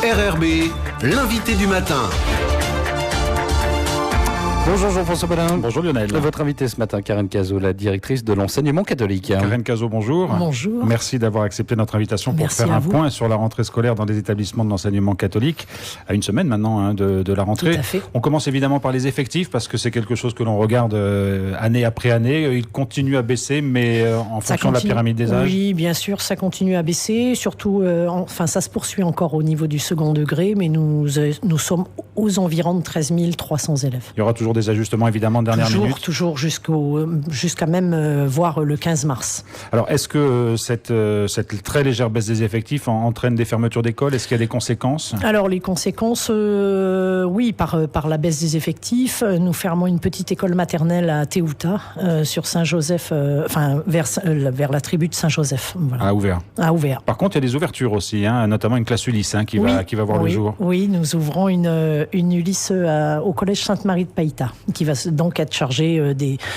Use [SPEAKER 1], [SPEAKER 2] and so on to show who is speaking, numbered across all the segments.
[SPEAKER 1] RRB, l'invité du matin.
[SPEAKER 2] Bonjour Jean-François Paulin.
[SPEAKER 3] Bonjour Lionel.
[SPEAKER 2] Votre invité ce matin, Karen Cazot, la directrice de l'enseignement catholique.
[SPEAKER 3] Karen Cazot, bonjour.
[SPEAKER 4] Bonjour.
[SPEAKER 3] Merci d'avoir accepté notre invitation pour
[SPEAKER 4] Merci
[SPEAKER 3] faire un
[SPEAKER 4] vous.
[SPEAKER 3] point sur la rentrée scolaire dans les établissements de l'enseignement catholique. À une semaine maintenant de la rentrée.
[SPEAKER 4] Tout à fait.
[SPEAKER 3] On commence évidemment par les effectifs parce que c'est quelque chose que l'on regarde année après année. Ils continuent à baisser, mais en fonction de la pyramide des âges.
[SPEAKER 4] Oui, bien sûr, ça continue à baisser. Surtout, ça se poursuit encore au niveau du second degré, mais nous sommes aux environs de 13 300 élèves.
[SPEAKER 3] Il y aura toujours des ajustements évidemment de dernière minute.
[SPEAKER 4] Toujours jusqu'à même voir le 15 mars.
[SPEAKER 3] Alors, est-ce que cette très légère baisse des effectifs entraîne des fermetures d'écoles? Est-ce qu'il y a des conséquences?
[SPEAKER 4] Alors, les conséquences, oui, par la baisse des effectifs, nous fermons une petite école maternelle à Théouta, sur Saint-Joseph, vers la tribu de Saint-Joseph. Voilà.
[SPEAKER 3] À Ouvert.
[SPEAKER 4] À
[SPEAKER 3] Par contre, il y a des ouvertures aussi, notamment une classe Ulysse qui va voir le jour.
[SPEAKER 4] Oui, nous ouvrons une Ulysse au collège Sainte-Marie de Païta, qui va donc être chargée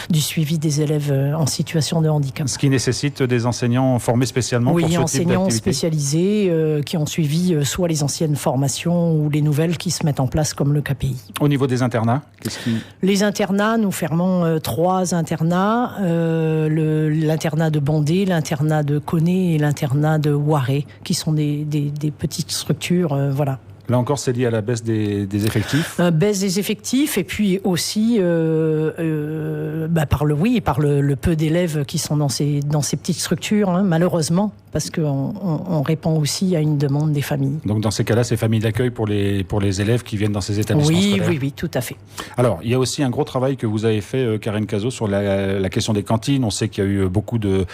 [SPEAKER 4] du suivi des élèves en situation de handicap.
[SPEAKER 3] Ce qui nécessite des enseignants formés spécialement pour ce type d'activité.
[SPEAKER 4] Oui, enseignants spécialisés qui ont suivi soit les anciennes formations ou les nouvelles qui se mettent en place comme le KPI.
[SPEAKER 3] Au niveau des internats,
[SPEAKER 4] Les internats, nous fermons 3 internats, l'internat de Bandé, l'internat de Coné et l'internat de Ouaré, qui sont des petites structures, voilà.
[SPEAKER 3] Là encore, c'est lié à la baisse des effectifs.
[SPEAKER 4] Baisse des effectifs et puis aussi par le peu d'élèves qui sont dans ces petites structures, malheureusement, parce qu'on répond aussi à une demande des familles.
[SPEAKER 3] Donc dans ces cas-là, c'est familles d'accueil pour les élèves qui viennent dans ces établissements scolaires.
[SPEAKER 4] Oui, tout à fait.
[SPEAKER 3] Alors, il y a aussi un gros travail que vous avez fait, Karen Cazot, sur la question des cantines. On sait qu'il y a eu beaucoup de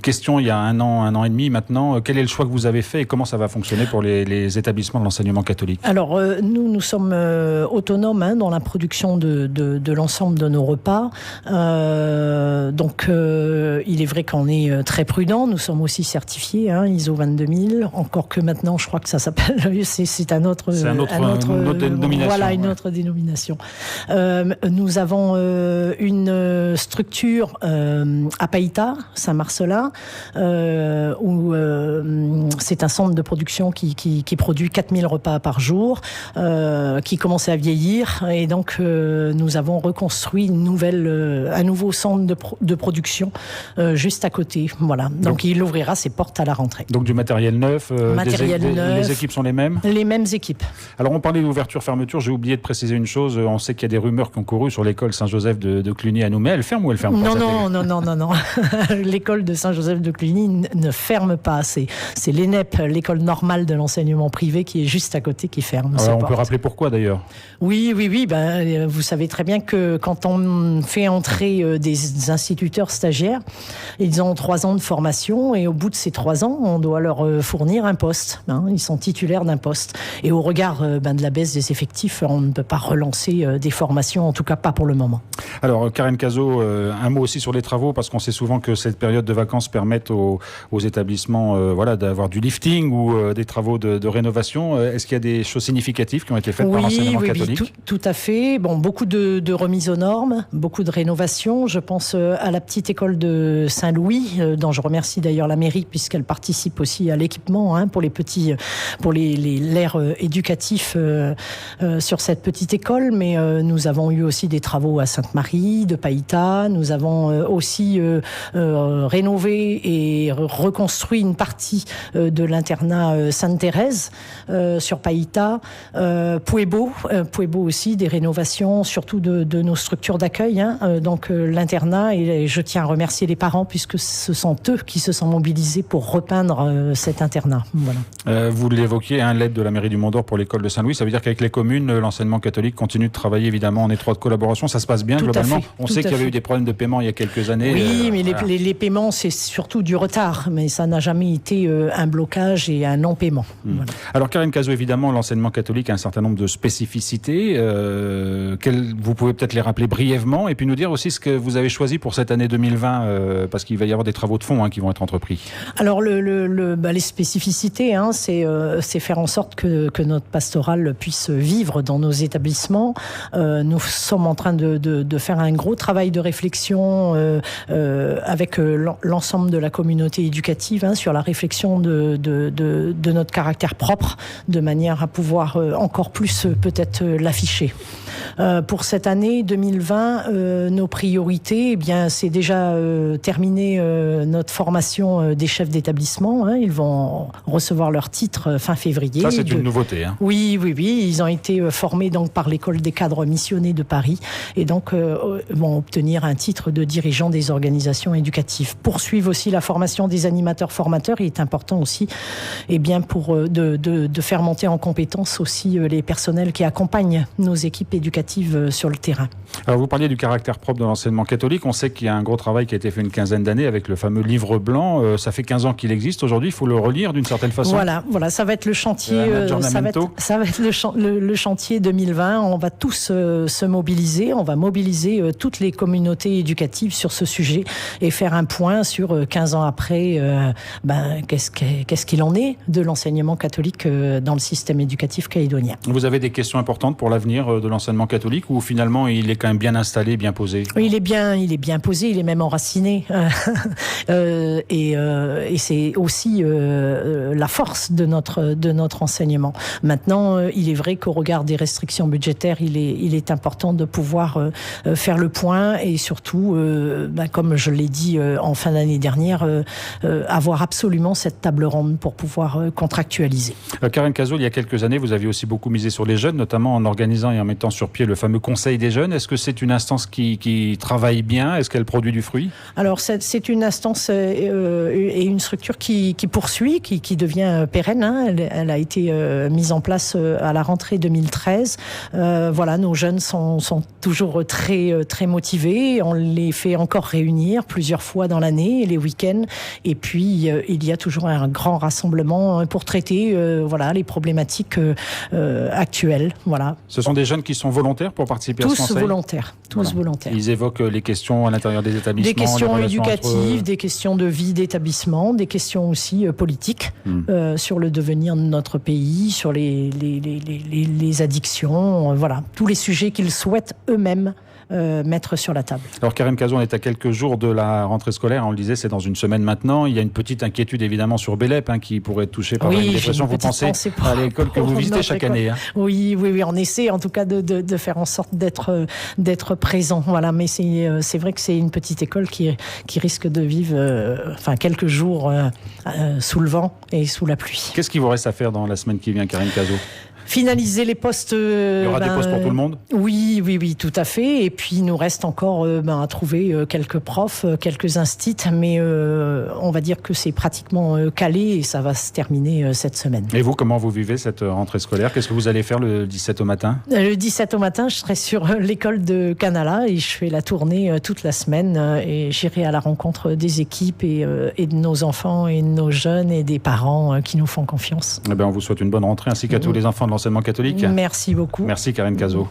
[SPEAKER 3] questions il y a un an et demi maintenant. Quel est le choix que vous avez fait et comment ça va fonctionner pour les établissements de l'enseignement catholique?
[SPEAKER 4] Alors, nous sommes autonomes dans la production de l'ensemble de nos repas. Donc, il est vrai qu'on est très prudent. Nous sommes aussi certifiés, ISO 22000. Encore que maintenant, je crois que ça s'appelle... C'est une autre dénomination. Voilà, une autre dénomination. Nous avons une structure à Païta, Saint-Marcelin, où c'est un centre de production qui produit 4000 repas par jour, qui commençait à vieillir, et donc nous avons reconstruit un nouveau centre de production juste à côté. Voilà. Donc il ouvrira ses portes à la rentrée.
[SPEAKER 3] Donc du matériel neuf, les équipes sont les mêmes?
[SPEAKER 4] Les mêmes équipes.
[SPEAKER 3] Alors on parlait d'ouverture-fermeture, j'ai oublié de préciser une chose, on sait qu'il y a des rumeurs qui ont couru sur l'école Saint-Joseph de Cluny à Nouméa. Elle ferme ou elle ferme pas?
[SPEAKER 4] Non. L'école de Saint-Joseph de Cluny ne ferme pas. C'est l'ENEP, l'école normale de l'enseignement privé, qui est juste à côté, qui ferme.
[SPEAKER 3] Alors on peut rappeler pourquoi d'ailleurs?
[SPEAKER 4] Oui. Vous savez très bien que quand on fait entrer des instituteurs stagiaires, ils ont 3 ans de formation et au bout de ces 3 ans, on doit leur fournir un poste. Ils sont titulaires d'un poste. Et au regard de la baisse des effectifs, on ne peut pas relancer des formations, en tout cas pas pour le moment.
[SPEAKER 3] Alors Karen Cazot, un mot aussi sur les travaux, parce qu'on sait souvent que cette période de vacances permettent aux établissements d'avoir du lifting ou des travaux de rénovation. Est-ce qu'il y a des choses significatives qui ont été faites par l'enseignement catholique?
[SPEAKER 4] Oui, tout à fait. Beaucoup de remises aux normes, beaucoup de rénovations. Je pense à la petite école de Saint-Louis, dont je remercie d'ailleurs la mairie, puisqu'elle participe aussi à l'équipement pour les petits, pour l'aire éducatif sur cette petite école. Mais nous avons eu aussi des travaux à Sainte-Marie, de Païta. Nous avons aussi rénové et reconstruit une partie de l'internat Sainte-Thérèse sur Païta. Puebo aussi, des rénovations, surtout de nos structures d'accueil. Donc l'internat, et je tiens à remercier les parents, puisque ce sont eux qui se sont mobilisés pour repeindre cet internat. Voilà.
[SPEAKER 3] Vous l'évoquiez, l'aide de la mairie du Mont-d'Or pour l'école de Saint-Louis, ça veut dire qu'avec les communes, l'enseignement catholique continue de travailler évidemment en étroite collaboration. Ça se passe bien globalement? On sait qu'il y avait eu des problèmes de paiement il y a quelques années.
[SPEAKER 4] Oui, mais les paiements, c'est surtout du retard, mais ça n'a jamais été un blocage et un non-paiement. Voilà.
[SPEAKER 3] Alors Karen Cazot, évidemment, l'enseignement catholique a un certain nombre de spécificités. Vous pouvez peut-être les rappeler brièvement et puis nous dire aussi ce que vous avez choisi pour cette année 2020, parce qu'il va y avoir des travaux de fond qui vont être entrepris.
[SPEAKER 4] Alors les spécificités, c'est faire en sorte que notre pastorale puisse vivre dans nos établissements. Nous sommes en train de faire un gros travail de réflexion avec l'ensemble de la communauté éducative sur la réflexion de notre caractère propre, de manière à pouvoir encore plus peut-être l'afficher. Pour cette année 2020, nos priorités, c'est déjà terminer notre formation des chefs d'établissement. Ils vont recevoir leur titre fin février.
[SPEAKER 3] Ça, c'est une nouveauté.
[SPEAKER 4] Oui. Ils ont été formés donc par l'école des cadres missionnés de Paris et donc vont obtenir un titre de dirigeant des organisations éducatives. Poursuivre aussi la formation des animateurs formateurs. Il est important aussi, pour de faire monter en compétence aussi les personnels qui accompagnent nos équipes éducatives sur le terrain.
[SPEAKER 3] Alors vous parliez du caractère propre de l'enseignement catholique. On sait qu'il y a un gros travail qui a été fait une quinzaine d'années avec le fameux livre blanc. Ça fait 15 ans qu'il existe. Aujourd'hui, il faut le relire d'une certaine façon.
[SPEAKER 4] Voilà, ça va être le chantier. Ça va être le chantier 2020. On va tous se mobiliser. On va mobiliser toutes les communautés éducatives sur ce sujet et faire un point sur 15 ans après. Qu'est-ce qu'il en est de l'enseignement catholique dans le système éducatif calédonien.
[SPEAKER 3] Vous avez des questions importantes pour l'avenir de l'enseignement catholique ou finalement il est quand même bien installé, bien posé?
[SPEAKER 4] Il est bien posé, il est même enraciné. Et c'est aussi la force de notre enseignement. Maintenant, il est vrai qu'au regard des restrictions budgétaires, il est important de pouvoir faire le point et surtout, comme je l'ai dit en fin d'année dernière, avoir absolument cette table ronde pour pouvoir contractualiser.
[SPEAKER 3] Karen Cazot, il y a quelques années, vous aviez aussi beaucoup misé sur les jeunes, notamment en organisant et en mettant sur pied le fameux Conseil des jeunes. Est-ce que c'est une instance qui travaille bien? Est-ce qu'elle produit du fruit? Alors,
[SPEAKER 4] c'est une instance et une structure qui poursuit, qui devient pérenne. Elle a été mise en place à la rentrée 2013. Nos jeunes sont toujours très, très motivés. On les fait encore réunir plusieurs fois dans l'année, les week-ends. Et puis, il y a toujours un grand rassemblement pour traiter les problématiques actuelles. Voilà.
[SPEAKER 3] Ce sont des jeunes qui sont volontaires pour participer à ce conseil?
[SPEAKER 4] Tous volontaires.
[SPEAKER 3] Ils évoquent les questions à l'intérieur des établissements.
[SPEAKER 4] Des questions éducatives, des questions de vie d'établissement, des questions aussi politiques sur le devenir de notre pays, sur les addictions, tous les sujets qu'ils souhaitent eux-mêmes mettre sur la table. Alors
[SPEAKER 3] Karen Cazot, on est à quelques jours de la rentrée scolaire, on le disait, c'est dans une semaine maintenant. Il y a une petite inquiétude évidemment sur Bélep qui pourrait être touché par une dépression. Vous pensez à l'école que vous visitez chaque année
[SPEAKER 4] Oui, on essaie en tout cas de faire en sorte d'être présent. Mais c'est vrai que c'est une petite école qui risque de vivre quelques jours sous le vent et sous la pluie.
[SPEAKER 3] Qu'est-ce qu'il vous reste à faire dans la semaine qui vient, Karen Cazot?
[SPEAKER 4] Finaliser les postes.
[SPEAKER 3] Il y aura des postes pour tout le monde?
[SPEAKER 4] Oui, tout à fait. Et puis, il nous reste encore à trouver quelques profs, quelques instits, mais on va dire que c'est pratiquement calé et ça va se terminer cette semaine.
[SPEAKER 3] Et vous, comment vous vivez cette rentrée scolaire? Qu'est-ce que vous allez faire le 17 au matin?
[SPEAKER 4] Le 17 au matin, je serai sur l'école de Canala et je fais la tournée toute la semaine et j'irai à la rencontre des équipes et de nos enfants et de nos jeunes et des parents qui nous font confiance.
[SPEAKER 3] On vous souhaite une bonne rentrée ainsi qu'à tous les enfants de l'enseignement catholique.
[SPEAKER 4] Merci beaucoup.
[SPEAKER 3] Merci Karen Cazot.